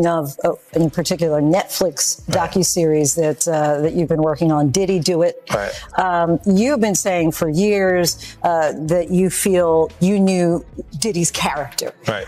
of, in particular, Netflix docuseries that you've been working on, Diddy Do It. Right. You've been saying for years that you feel you knew Diddy's character. Right.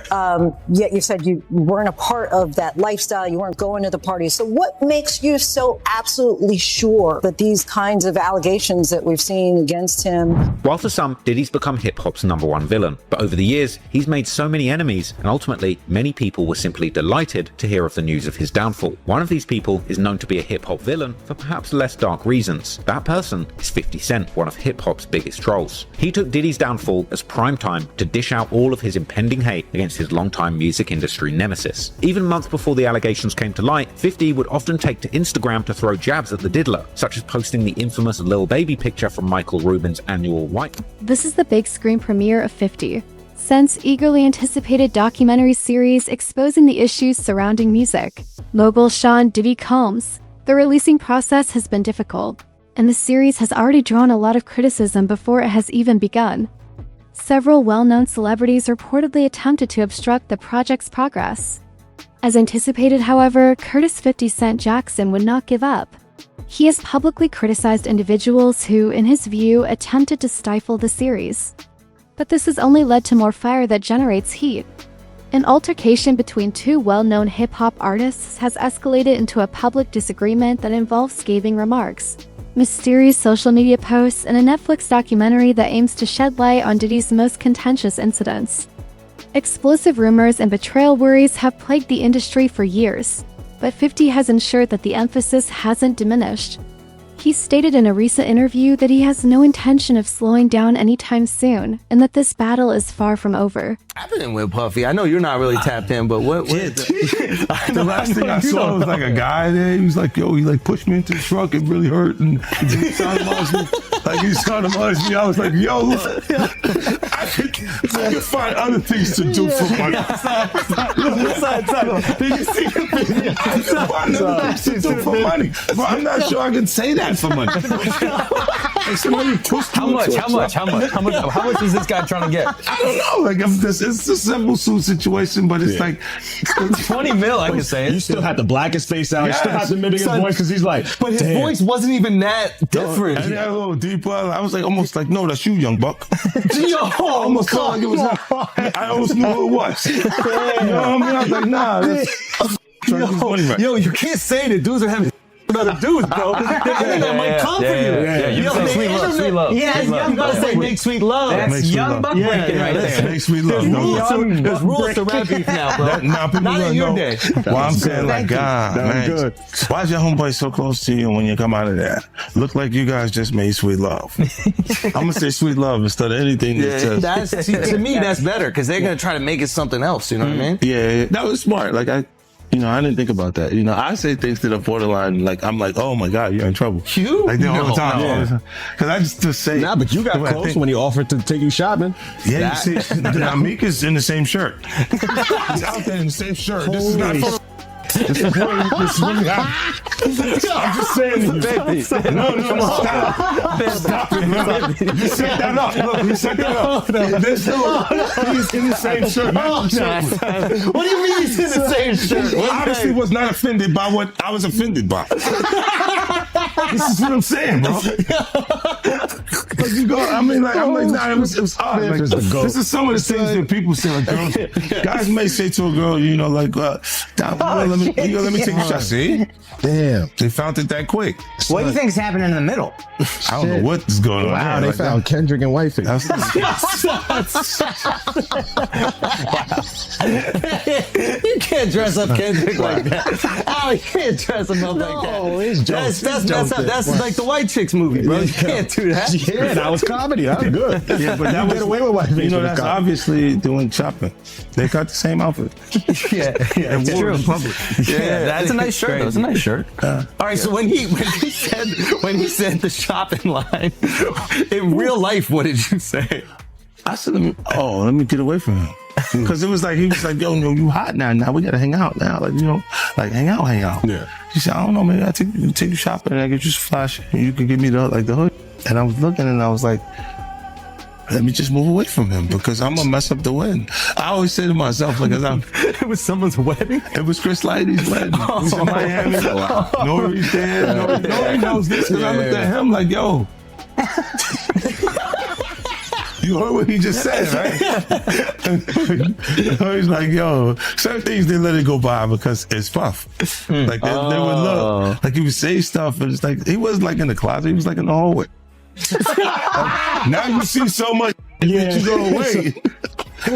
Yet you said you weren't a part of that lifestyle. You weren't going to the parties. So what makes you so absolutely sure that these kinds of allegations that we've seen against him? While for some, Diddy's become hip-hop's #1 villain. But over the years, he's made so many enemies, and ultimately, many people were simply delighted to hear of the news of his downfall. One of these people is known to be a hip-hop villain for perhaps less dark reasons. That person is 50 Cent, one of hip-hop's biggest trolls. He took Diddy's downfall as prime time to dish out all of his impending hate against his longtime music industry nemesis. Even months before the allegations came to light, 50 would often take to Instagram to throw jabs at the diddler, such as posting the infamous Lil Baby picture from Michael Rubin's annual White. This is the big screen premiere of 50 Cent's eagerly anticipated documentary series exposing the issues surrounding music. Mogul Sean Diddy Combs. The releasing process has been difficult, and the series has already drawn a lot of criticism before it has even begun. Several well-known celebrities reportedly attempted to obstruct the project's progress. As anticipated, however, Curtis 50 Cent Jackson would not give up. He has publicly criticized individuals who, in his view, attempted to stifle the series. But this has only led to more fire that generates heat. An altercation between two well-known hip-hop artists has escalated into a public disagreement that involves scathing remarks, mysterious social media posts, and a Netflix documentary that aims to shed light on Diddy's most contentious incidents. Explosive rumors and betrayal worries have plagued the industry for years, but 50 has ensured that the emphasis hasn't diminished. He stated in a recent interview that he has no intention of slowing down anytime soon, and that this battle is far from over. I've been with Puffy. I know you're not really tapped in, but what the last thing I saw was like a guy there. He was like, yo, he like pushed me into the truck. It really hurt. And he sounded me. I was like, yo, look, I could find other things to do for money. Did you see the video? I could find other things to do for money. But I'm not sure I can say that for money. How much is this guy trying to get? I don't know. Like, it's a simple suit situation, but it's like 20 mil. I can say it. You still had the blackest face out. You still had to mimic his voice because he's like, but his voice wasn't even that different. And a little deeper. I was like, almost like, no, that's you, young buck. Yo, I almost felt like it was him. I almost knew who it was. You know what I mean? I was like, nah. Yo, you can't say that dudes are having other dudes, bro. That might come for you. You say sweet love. Yeah, young buck say make sweet love. That's young buck breaking right there. Make sweet love. There's rules to rap beef now, bro. Not in your day. Well, I'm saying like, God, man, why is your homeboy so close to you when you come out of there? Look like you guys just made sweet love. I'm gonna say sweet love instead of anything. To me, that's better because they're gonna try to make it something else. You know what I mean? Yeah, that was smart. Like I didn't think about that. I say things that are borderline, like, I'm like, oh my God, you're in trouble. You? Like, all the time. Because I just say. Nah, but you got close when he offered to take you shopping. Yeah, you see, Amika's in the same shirt. He's out there in the same shirt. This is not for. This is really hot. I'm just saying to you. No, stop. Stop it, man. You set that up. Look, you set that up. He's in the same shirt. What do you mean he's in the same shirt? Well, obviously was not offended by what I was offended by. This is what I'm saying, bro. Like you go, I'm like, nah, it was odd. Like, this is some of the things that people say. Like, guys may say to a girl, like, let me take a shot. See? Damn, they found it that quick. What do you think's happening in the middle? I don't know what's going on. Wow, they found Kendrick and Whiteface. You can't dress up Kendrick like that. Oh, you can't dress him up like that. That's like the White Chicks movie, bro. You can't do that. Yeah, that was comedy. That was good. Yeah, but that was away with Whiteface. That's obviously doing shopping. They got the same outfit. Yeah, it's true. In public. Yeah, that's a nice shirt. That's a nice shirt. All right, so when he said the shopping line in real life, what did you say? I said, let me get away from him. Because it was like, he was like, yo, you hot now. Now we got to hang out now. Like, like hang out. Yeah. He said, I don't know, maybe I take you shopping and I get you some flash and you can give me the hood. And I was looking and I was like, let me just move away from him because I'm gonna mess up the wedding. I always say to myself, because it was someone's wedding? It was Chris Lighty's wedding. He was in Miami. Nori's there. Nori knows this because I looked at him like, yo. You heard what he just said, right? He's like, yo, certain things they let it go by because it's Puff. Like they would look, like he would say stuff, and it's like he wasn't like in the closet, he was like in the hallway. Now you see so much that you go away.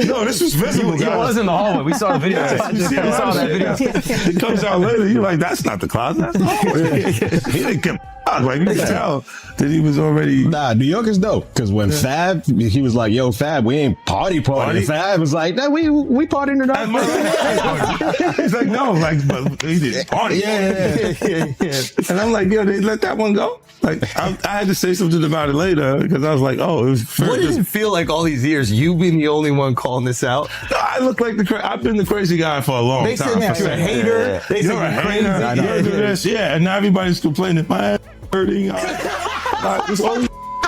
No, this was visible. He was in the hallway. We saw the video. You see we saw that video. It comes out later. You're like, that's not the closet. That's the hallway. He didn't get like you can tell that he was already. Nah, New York is dope. Because when Fab, he was like, "Yo, Fab, we ain't party." Fab was like, "Nah, we partying tonight." He's like, no, like, but he didn't party. Yeah. And I'm like, yo, they let that one go. Like, I had to say something about it later because I was like, oh, it was. What does it feel like all these years? You being the only one calling this out? I look like I've been the crazy guy for a long time. They say you're a hater. They say you're a hater. You're this, yeah. And now everybody's complaining. My ass hurting. It's all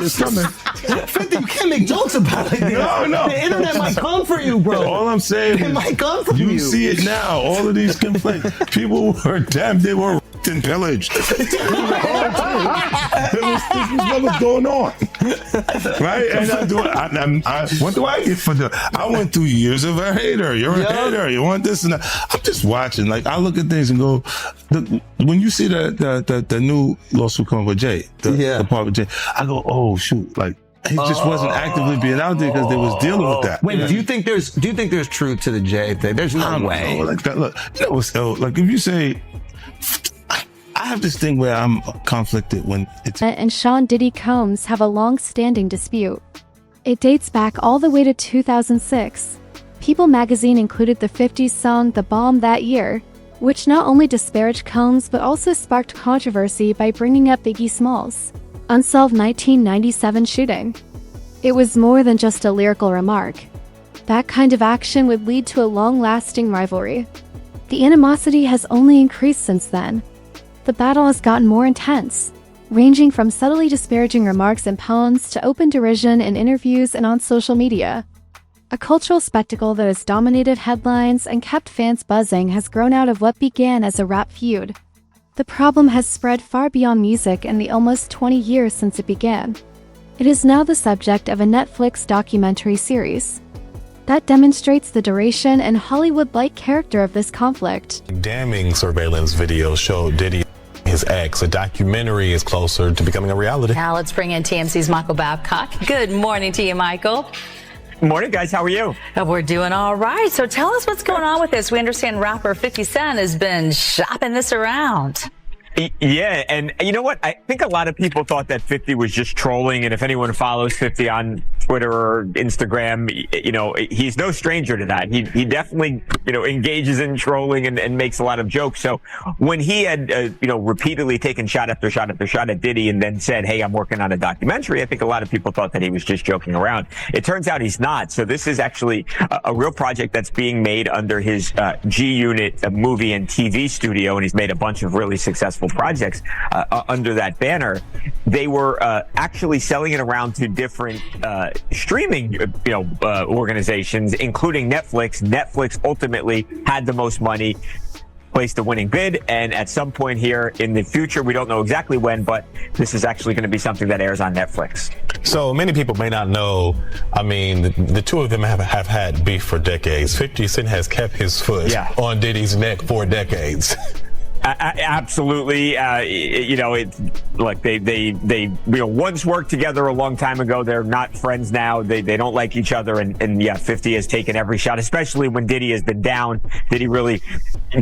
is coming. 50, you can't make jokes about it. No. The internet might come for you, bro. All I'm saying it might come for you. You see it now. All of these complaints. People were damn. They were and pillaged. This was what was going on, right? And what do I get for the? I went through years of a hater. You're a hater. You want this and that. I'm just watching. Like I look at things and go, when you see the new lawsuit coming with Jay, the part with Jay, I go, oh shoot, like. He just wasn't actively being out there because they was dealing with that. Wait, do you think there's truth to the Jay thing? There's no way. Like that, look, you know, so like if you say. I have this thing where I'm conflicted when it's... and Sean Diddy Combs have a long-standing dispute. It dates back all the way to 2006. People magazine included the 50s song The Bomb that year, which not only disparaged Combs but also sparked controversy by bringing up Biggie Smalls' unsolved 1997 shooting. It was more than just a lyrical remark. That kind of action would lead to a long-lasting rivalry. The animosity has only increased since then. The battle has gotten more intense, ranging from subtly disparaging remarks in poems to open derision in interviews and on social media. A cultural spectacle that has dominated headlines and kept fans buzzing has grown out of what began as a rap feud. The problem has spread far beyond music in the almost 20 years since it began. It is now the subject of a Netflix documentary series that demonstrates the duration and Hollywood-like character of this conflict. Damning surveillance videos show Diddy his ex. A documentary is closer to becoming a reality. Now let's bring in TMC's Michael Babcock. Good morning to you, Michael. Morning, guys. How are you? We're doing all right. So tell us what's going on with this. We understand rapper 50 Cent has been shopping this around. Yeah, and you know what? I think a lot of people thought that 50 was just trolling, and if anyone follows 50 on Twitter or Instagram, you know, he's no stranger to that. He definitely, you know, engages in trolling and makes a lot of jokes. So when he had, you know, repeatedly taken shot after shot after shot at Diddy and then said, hey, I'm working on a documentary, I think a lot of people thought that he was just joking around. It turns out he's not. So this is actually a real project that's being made under his G-Unit movie and TV studio, and he's made a bunch of really successful projects under that banner. They were actually selling it around to different streaming organizations, including Netflix. Netflix ultimately had the most money, placed the winning bid, and at some point here in the future, we don't know exactly when, but this is actually going to be something that airs on Netflix. So many people may not know, I mean, the two of them have had beef for decades. 50 Cent has kept his foot on Diddy's neck for decades. Absolutely. You know, it's like they once worked together a long time ago. They're not friends now. They don't like each other. And yeah, 50 has taken every shot, especially when Diddy has been down. Diddy really,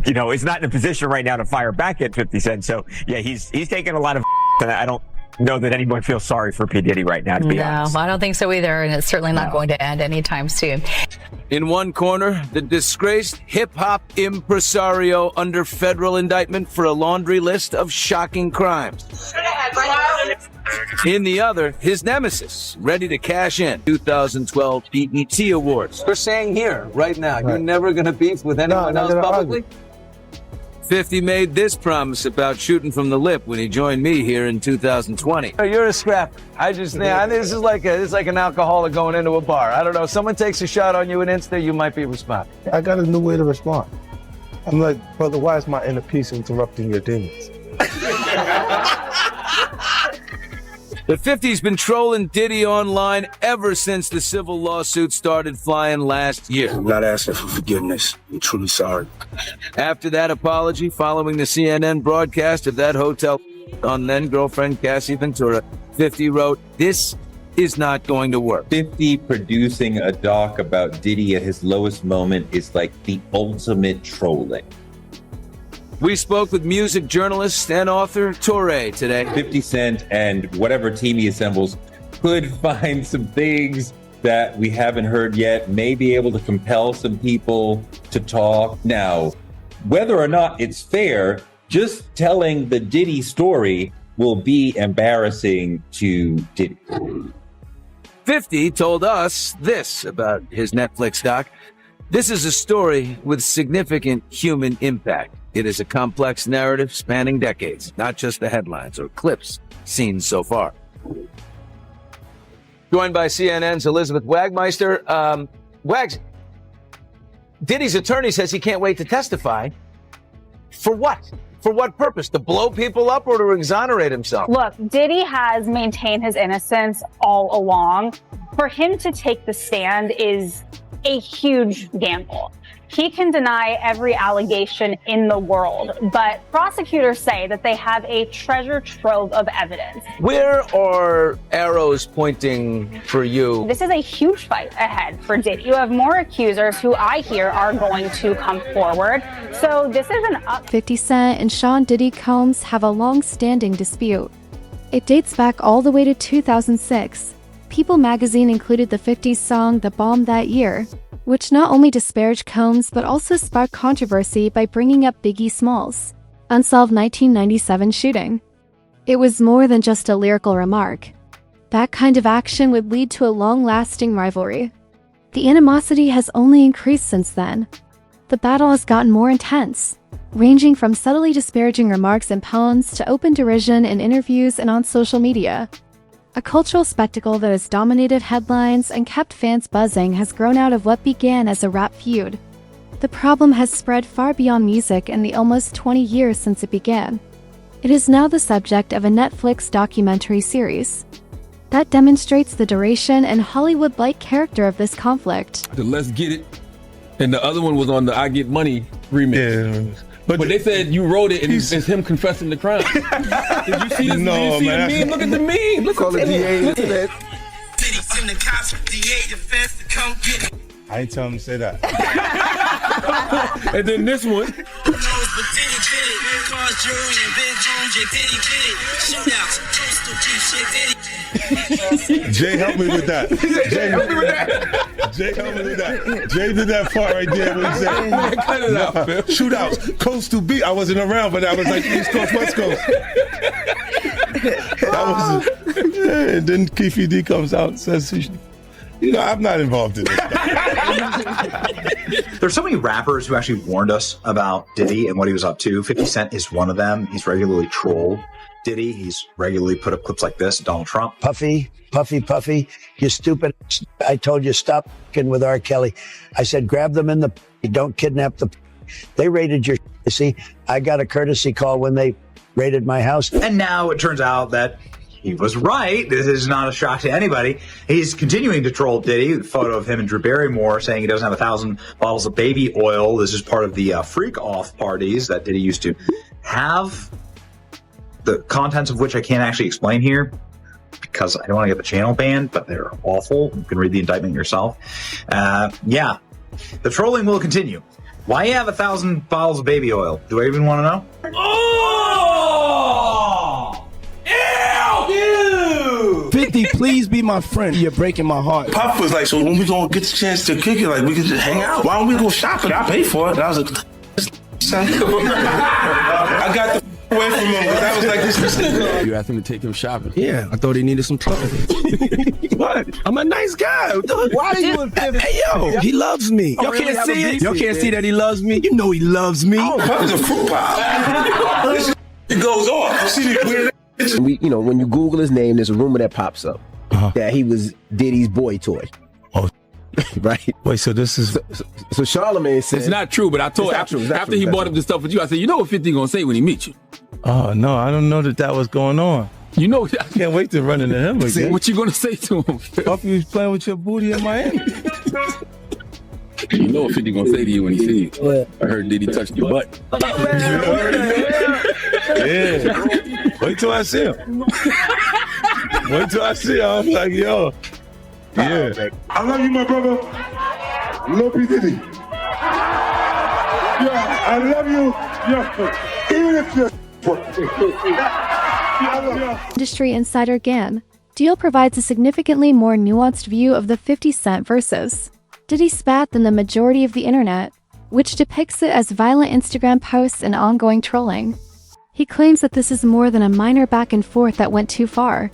you know, is not in a position right now to fire back at 50 Cent. So yeah, he's taken a lot of, and I don't know that anyone feels sorry for P. Diddy right now, to be honest. No, I don't think so either. And it's certainly not going to end anytime soon. In one corner, the disgraced hip-hop impresario under federal indictment for a laundry list of shocking crimes. In the other, his nemesis, ready to cash in 2012 BET Awards. We're saying here, right now, you're never going to beef with anyone else publicly? 50 made this promise about shooting from the lip when he joined me here in 2020. You're a scrapper. This is like an alcoholic going into a bar. I don't know. Someone takes a shot on you in Insta, you might be responsible. I got a new way to respond. I'm like, brother, why is my inner peace interrupting your demons? The 50's been trolling Diddy online ever since the civil lawsuit started flying last year. I'm not asking for forgiveness. I'm truly sorry. After that apology, following the CNN broadcast of that hotel on then-girlfriend Cassie Ventura, 50 wrote, "This is not going to work." 50 producing a doc about Diddy at his lowest moment is like the ultimate trolling. We spoke with music journalist and author Touré today. 50 Cent and whatever team he assembles could find some things that we haven't heard yet, may be able to compel some people to talk. Now, whether or not it's fair, just telling the Diddy story will be embarrassing to Diddy. 50 told us this about his Netflix doc. "This is a story with significant human impact. It is a complex narrative spanning decades, not just the headlines or clips seen so far." Joined by CNN's Elizabeth Wagmeister. Wags, Diddy's attorney says he can't wait to testify. For what? For what purpose? To blow people up or to exonerate himself? Look, Diddy has maintained his innocence all along. For him to take the stand is a huge gamble. He can deny every allegation in the world, but prosecutors say that they have a treasure trove of evidence. Where are arrows pointing for you? This is a huge fight ahead for Diddy. You have more accusers who I hear are going to come forward. So this is an up. 50 Cent and Sean Diddy Combs have a long-standing dispute. It dates back all the way to 2006. People magazine included the 50s song The Bomb that year, which not only disparaged Combs but also sparked controversy by bringing up Biggie Smalls' unsolved 1997 shooting. It was more than just a lyrical remark. That kind of action would lead to a long-lasting rivalry. The animosity has only increased since then. The battle has gotten more intense, ranging from subtly disparaging remarks in poems to open derision in interviews and on social media. A cultural spectacle that has dominated headlines and kept fans buzzing has grown out of what began as a rap feud. The problem has spread far beyond music in the almost 20 years since it began. It is now the subject of a Netflix documentary series that demonstrates the duration and Hollywood-like character of this conflict. The Let's Get It, and the other one was on the I Get Money remix. Yeah. But they said you wrote it and it's him confessing the crime. Did you see this? No, did you see man, the meme? Look at the meme. Look at the DA. I ain't tell him to say that. And then this one. Jay helped me with that. Jay helped me with that. Jay helped me with that. Jay did that part right there when he said, cut it out, Phil. Shootouts, coast to beat. I wasn't around, but I was like East Coast, West Coast. That was it. Yeah, and then Keefe D comes out and says, you know, I'm not involved in this. There's so many rappers who actually warned us about Diddy and what he was up to. 50 Cent is one of them. He's regularly trolled Diddy. He's regularly put up clips like this, Donald Trump. Puffy, you stupid. I told you stop f***ing with R. Kelly. I said, grab them in the, don't kidnap the, they raided your, you see, I got a courtesy call when they raided my house. And now it turns out that he was right. This is not a shock to anybody. He's continuing to troll Diddy. A photo of him and Drew Barrymore saying he doesn't have 1,000 bottles of baby oil. This is part of the freak-off parties that Diddy used to have, the contents of which I can't actually explain here because I don't want to get the channel banned, but they're awful. You can read the indictment yourself. Yeah, the trolling will continue. Why you have 1,000 bottles of baby oil? Do I even want to know? Oh! Ew! 50, please be my friend. You're breaking my heart. Puff was like, so when we gonna get the chance to kick it, like we can just hang out. Why don't we go shopping? I pay for it. And I was like, I got the away from him. That was like this. You asked him to take him shopping. Yeah, I thought he needed some clothes. What? I'm a nice guy. Why are you in Fifth? Hey, yo, he loves me. Y'all really can't have see a it. beef Y'all with can't it. see that he loves me. You know he loves me. That was a fruit pie. This shit goes off. See the when you Google his name, there's a rumor that pops up that he was Diddy's boy toy. Oh, right. Wait, so this is so Charlamagne said it's not true, but I told after he brought up the stuff with you, I said, you know what 50 gonna say when he meets you. Oh no, I don't know that was going on. You know, I can't wait to run into him again. What you gonna say to him? Hope you was playing with your booty in Miami. You know what 50 gonna say to you when he sees you. I heard Diddy touched your butt. Yeah. Wait till I see him. Wait till I see him. I'm like, yo. Yeah. I love you, my brother. Love you, Diddy. Yeah, I love you. Yeah. Even if you're Industry insider Gan. Deal provides a significantly more nuanced view of the 50 Cent versus Diddy spat than the majority of the internet, which depicts it as violent Instagram posts and ongoing trolling. He claims that this is more than a minor back and forth that went too far.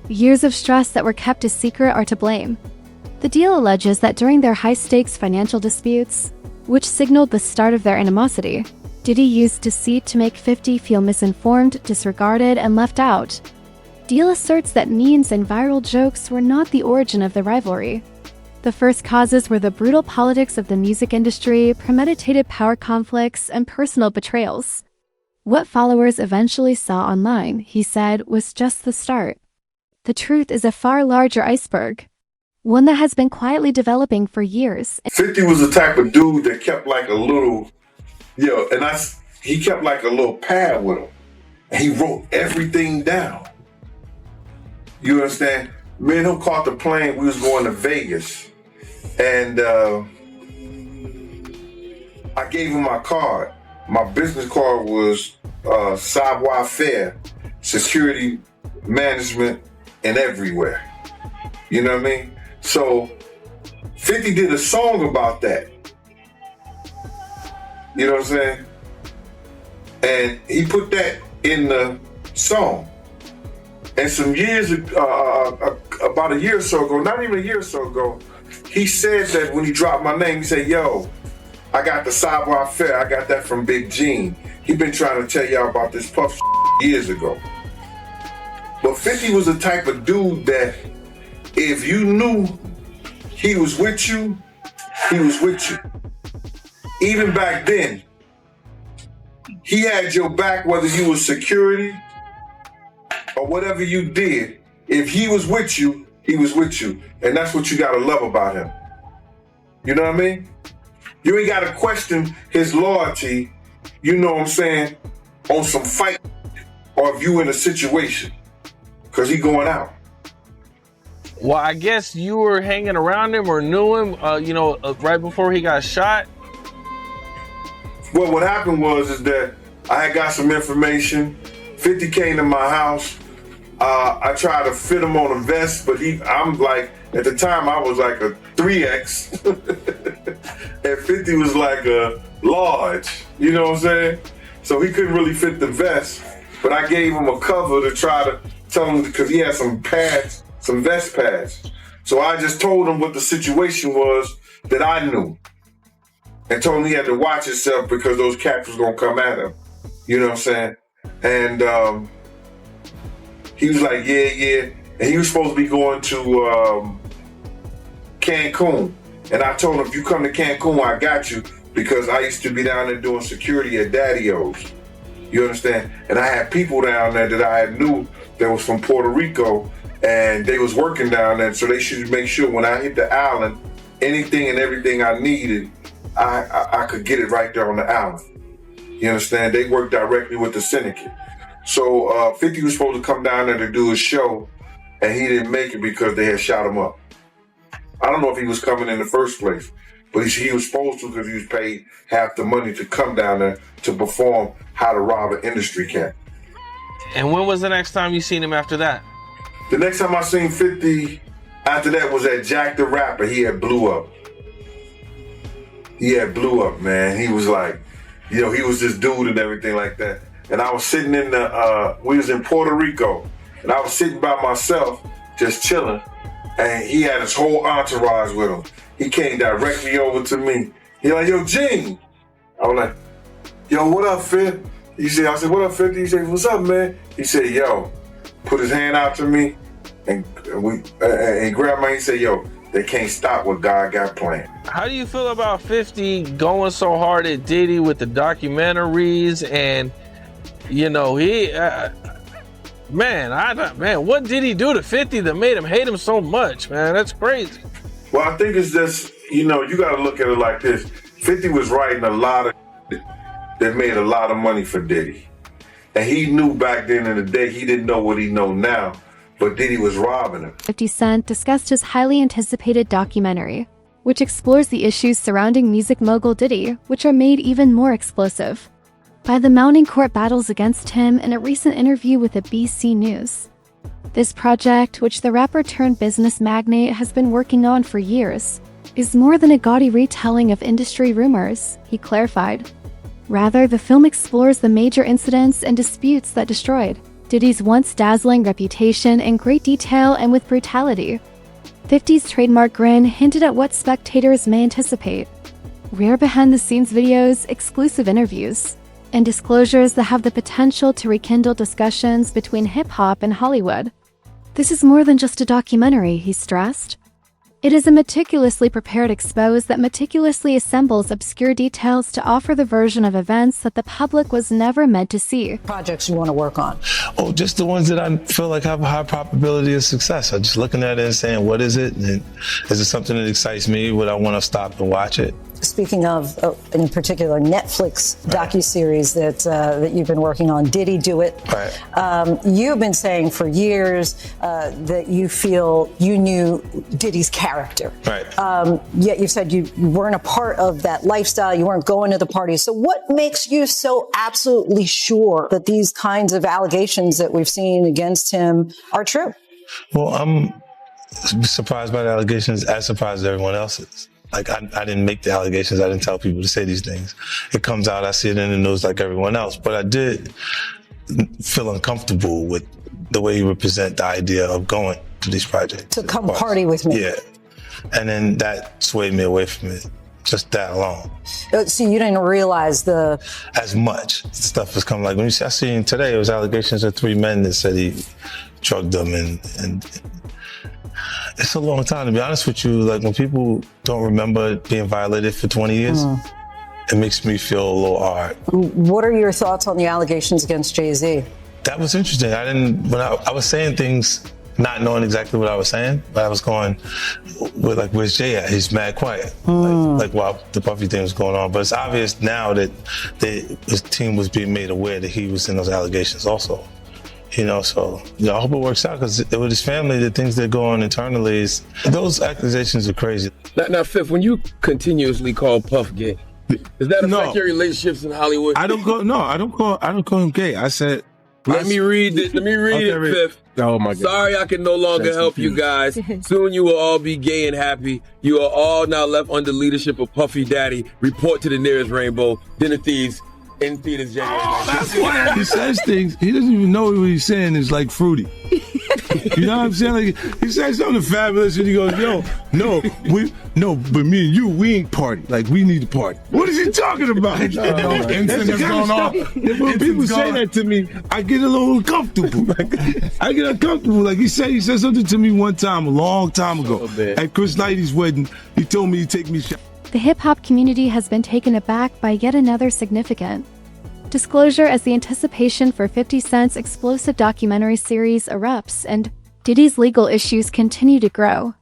Years of stress that were kept a secret are to blame. The deal alleges that during their high-stakes financial disputes, which signaled the start of their animosity, Diddy used deceit to make 50 feel misinformed, disregarded, and left out. Deal asserts that memes and viral jokes were not the origin of the rivalry. The first causes were the brutal politics of the music industry, premeditated power conflicts, and personal betrayals. What followers eventually saw online, he said, was just the start. The truth is a far larger iceberg, one that has been quietly developing for years. 50 was the type of dude that kept like a little, he kept like a little pad with him. And he wrote everything down. You understand? Me and him caught the plane. We was going to Vegas. And I gave him my card. My business card was savoir faire, security management, and everywhere. You know what I mean? So 50 did a song about that. You know what I'm saying? And he put that in the song. And some years, about a year or so ago, not even a year or so ago, he said that when he dropped my name, he said, yo, I got the savoir faire, I got that from Big Gene. He been trying to tell y'all about this puff years ago. But 50 was the type of dude that if you knew he was with you, he was with you. Even back then, he had your back whether you was security or whatever you did. If he was with you, he was with you. And that's what you gotta love about him. You know what I mean? You ain't gotta question his loyalty, you know what I'm saying, on some fight or if you in a situation, cause he going out. Well, I guess you were hanging around him or knew him, right before he got shot. Well, what happened is that I had got some information. 50 came to my house. I tried to fit him on a vest, but I'm like, at the time I was like a 3X. And 50 was like a large, you know what I'm saying? So he couldn't really fit the vest, but I gave him a cover to try to tell him, because he had some pads, some vest pads. So I just told him what the situation was that I knew. And told him he had to watch himself because those cats was gonna come at him. You know what I'm saying? And he was like, yeah. And he was supposed to be going to Cancun. And I told him, if you come to Cancun, I got you, because I used to be down there doing security at Daddy-O's. You understand? And I had people down there that I knew that was from Puerto Rico, and they was working down there, so they should make sure when I hit the island, anything and everything I needed, I could get it right there on the island. You understand? They work directly with the syndicate. So 50 was supposed to come down there to do a show, and he didn't make it because they had shot him up. I don't know if he was coming in the first place, but he was supposed to, because he was paid half the money to come down there to perform How to Rob an Industry Cat. And when was the next time you seen him after that? The next time I seen 50 after that was at Jack the Rapper. He had blew up. He had blew up, man. He was like, he was this dude and everything like that. and I was sitting in the, we was in Puerto Rico, and I was sitting by myself, just chilling, and he had his whole entourage with him. He came directly over to me. He like, yo, Gene. I was like, yo, what up, Fit? I said, what up, 50? He said, what's up, man? He said, yo, put his hand out to me, and grabbed my, he said, yo, they can't stop what God got planned. How do you feel about 50 going so hard at Diddy with the documentaries and, you know, man, what did he do to 50 that made him hate him so much, man? That's crazy. Well, I think it's just, you know, you got to look at it like this. 50 was writing a lot of that made a lot of money for Diddy. And he knew back then in the day, he didn't know what he know now, but Diddy was robbing him. 50 Cent discussed his highly anticipated documentary, which explores the issues surrounding music mogul Diddy, which are made even more explosive by the mounting court battles against him in a recent interview with the BC News. This project, which the rapper turned business magnate has been working on for years, is more than a gaudy retelling of industry rumors, he clarified. Rather, the film explores the major incidents and disputes that destroyed Diddy's once dazzling reputation in great detail and with brutality. 50's trademark grin hinted at what spectators may anticipate: rare behind-the-scenes videos, exclusive interviews, and disclosures that have the potential to rekindle discussions between hip-hop and Hollywood. This is more than just a documentary, he stressed. It is a meticulously prepared expose that meticulously assembles obscure details to offer the version of events that the public was never meant to see. Projects you want to work on? Oh, just the ones that I feel like have a high probability of success. I'm just looking at it and saying, what is it? And is it something that excites me? Would I want to stop and watch it? Speaking of, in particular, Netflix docuseries that you've been working on, Diddy Do It. Right. You've been saying for years that you feel you knew Diddy's character. Right. Yet you said you weren't a part of that lifestyle. You weren't going to the parties. So what makes you so absolutely sure that these kinds of allegations that we've seen against him are true? Well, I'm surprised by the allegations, as surprised as everyone else is. Like, I didn't make the allegations. I didn't tell people to say these things. It comes out, I see it in the news like everyone else. But I did feel uncomfortable with the way you represent the idea of going to these projects. To come party with me. Yeah. And then that swayed me away from it. Just that alone. So you didn't realize as much stuff was coming. Like when I seen today, it was allegations of 3 men that said he drugged them and it's a long time, to be honest with you. Like, when people don't remember being violated for 20 years, it makes me feel a little hard. What are your thoughts on the allegations against Jay-Z? That was interesting. When I was saying things, not knowing exactly what I was saying, but I was going with, like, where's Jay at? He's mad quiet. Like while the Puffy thing was going on. But it's obvious now that his team was being made aware that he was in those allegations also. You know, so I hope it works out, because with his family, the things that go on internally, those accusations are crazy. Now, Fifth, when you continuously call Puff gay, does that affect your relationships in Hollywood? I don't call him gay. I said, Let me read it, Fifth. Oh my God. Sorry, I can no longer help you guys. Soon you will all be gay and happy. You are all now left under leadership of Puffy Daddy. Report to the nearest rainbow. Dinner Thieves. In theaters January 19th. That's why he says things. He doesn't even know what he's saying is like fruity. You know what I'm saying? Like, he says something fabulous and he goes, but me and you, we ain't party. Like, we need to party. What is he talking about? That's the kind of stuff. When people say that to me, I get a little uncomfortable. I get uncomfortable. Like, he said something to me one time, a long time ago, at Chris Knighty's wedding. He told me he'd take me shopping. The hip-hop community has been taken aback by yet another significant disclosure as the anticipation for 50 Cent's explosive documentary series erupts and Diddy's legal issues continue to grow.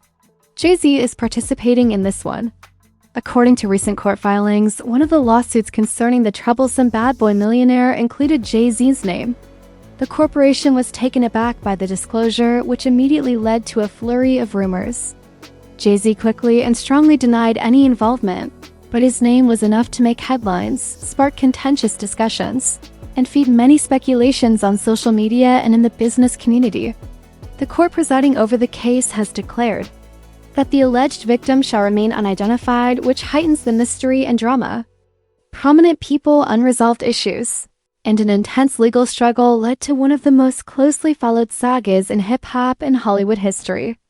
Jay-Z is participating in this one. According to recent court filings, one of the lawsuits concerning the troublesome bad boy millionaire included Jay-Z's name. The corporation was taken aback by the disclosure, which immediately led to a flurry of rumors. Jay-Z quickly and strongly denied any involvement, but his name was enough to make headlines, spark contentious discussions, and feed many speculations on social media and in the business community. The court presiding over the case has declared that the alleged victim shall remain unidentified, which heightens the mystery and drama. Prominent people, unresolved issues. and an intense legal struggle led to one of the most closely followed sagas in hip-hop and Hollywood history.